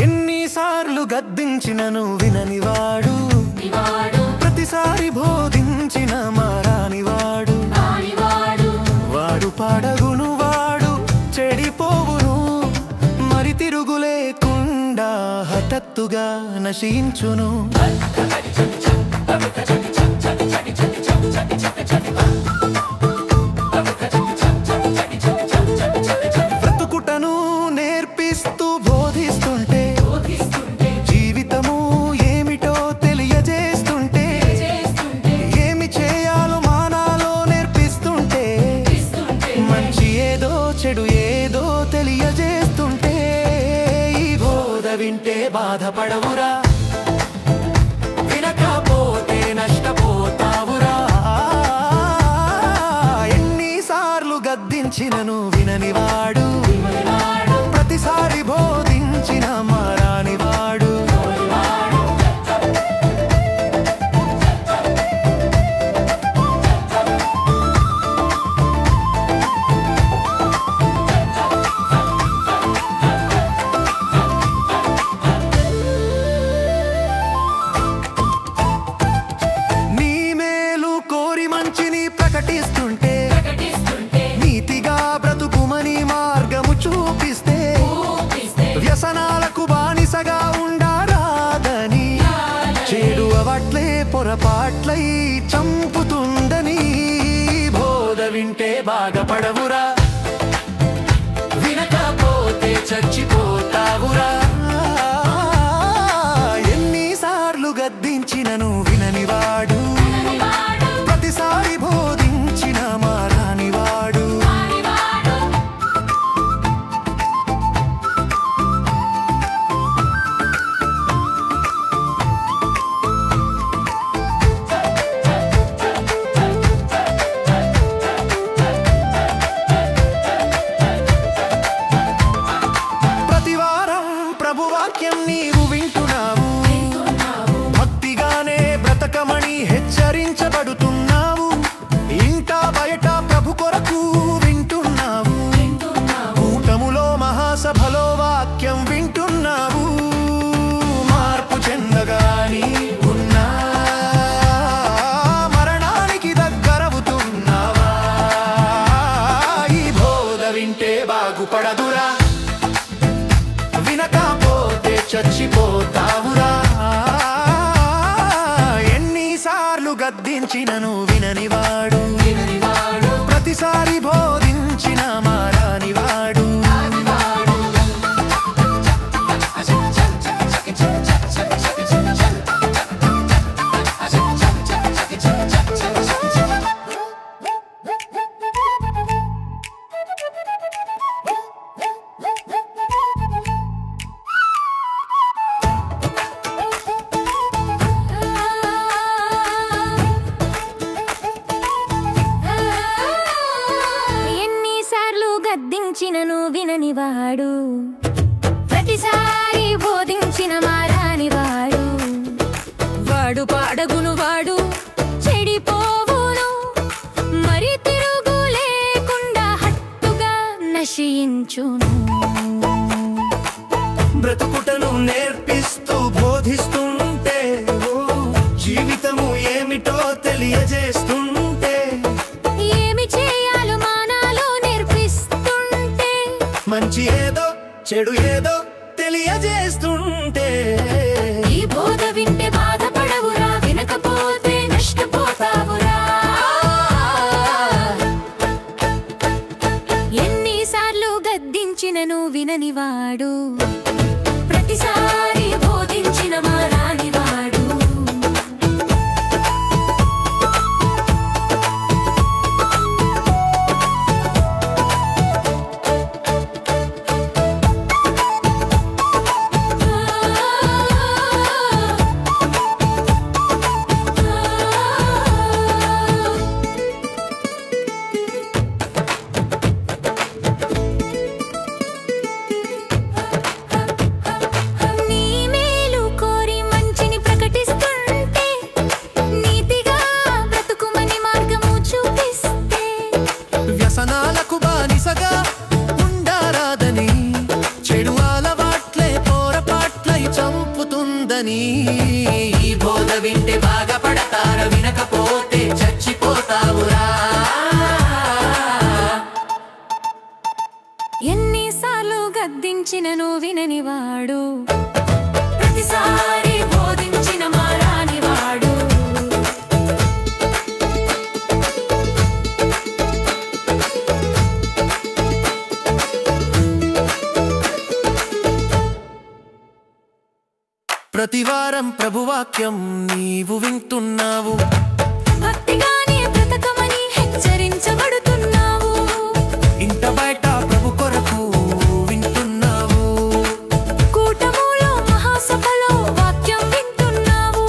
ఎన్నిసార్లు గద్దించినను విననివాడు, ప్రతిసారి బోధించిన మారానివాడు, వాడు పాడగును వాడు చెడిపోవును, మరి తిరుగు లేకుండా హఠాత్తుగా నశించును. బ్రతుకుటను నేర్పిస్తూ బోధిస్తుంటే, జీవితము ఏమిటో తెలియజేస్తుంటే, ఏమి చేయాలో మానాలో నేర్పిస్తుంటే, మంచి ఏదో చెడు ఏదో తెలియజేస్తుంటే, ఈ బోధ వింటే బాధపడవురా, వినకపోతే నష్టపోతావురా. ఎన్నిసార్లు గద్దించినను విననివాడు, ప్రతిసారి బోధించిన మారానివాడు. నీ మేలు కోరి మంచిని ప్రకటిస్తుంటే, నీతిగా బ్రతుకుమని మార్గము చూపిస్తే, వ్యసనాలకు బానిసగా ఉండరాదని, చెడు అవట్లే పొరపాట్లై చంపుతుందని, బోధ వింటే బాధపడవురా, వినకపోతే చచ్చిపోతావురా. ఎన్నిసార్లు గద్దించినను విననివాడు, ప్రతిసారి బోధించిన మారానివాడు. ప్రతివారం ప్రభువాక్యం నీవు వింటున్నావు, భక్తిగానే బ్రతకమని హెచ్చరించబడుతున్నావు, ఇంటా బయట ప్రభు కొరకు వింటున్నావు, కూటములో మహాసభలో వాక్యం వింటున్నావు, మార్పు చెందగాని ఉన్నా మరణానికి దగ్గరవుతున్నావా. ఈ బోధ వింటే బాగుపడదురా, వినకపోతే చచ్చిపోతావురా. ఎన్నిసార్లు గద్దించినను విననివాడు, ప్రతిసారి బోధించిన మారానివాడు. ఎన్నిసార్లు గద్దించినను విననివాడు, ప్రతిసారి బోధించిన మారానివాడు, వాడు పాడగును వాడు చెడిపోవును, మరి తిరుగు లేకుండా హట్టుగా నశించును. బ్రతుకుటను నేర్పిస్తూ బోధిస్తుంటే, జీవితము ఏమిటో తెలియజేస్తుంటే, ఏమి చేయాలో మానాలో నేర్పిస్తుంటే, మంచి ఏదో చెడు ఏదో తెలియజేస్తుంటే, ఈ బోధ వింటే బాధపడవురా, వినకపోతే నష్టపోతావురా. ఎన్నిసార్లు గద్దించినను విననివాడు, ప్రతిసారి బోధించిన మారానివాడు. ఈ బోధ వింటే బాగుపడతారా, వినకపోతే చచ్చిపోతావురా. ఎన్నిసార్లు గద్దించినను విననివాడు, ప్రతిసారి బోధించిన మారానివాడు. ప్రతివారం ప్రభువాక్యం నీవు వింటున్నావు, భక్తిగానే బ్రతకమని హెచ్చరించబడుతున్నావు. ఇంట బయట ప్రభు కొరకు వింటున్నావు, కూటములో మహాసభలో వాక్యం వింటున్నావు.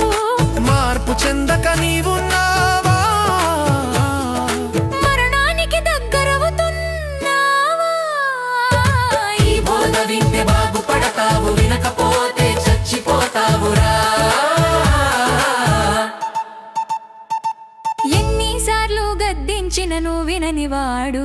మార్పు చెందక నీవున్నావా, మరణానికి దగ్గరవుతున్నావా. ఈ బోధ వింటే బాగుపడతావు, వినకపోతే చచ్చిపోతావురా. ఎన్నిసార్లు గద్దించినను విననివాడు,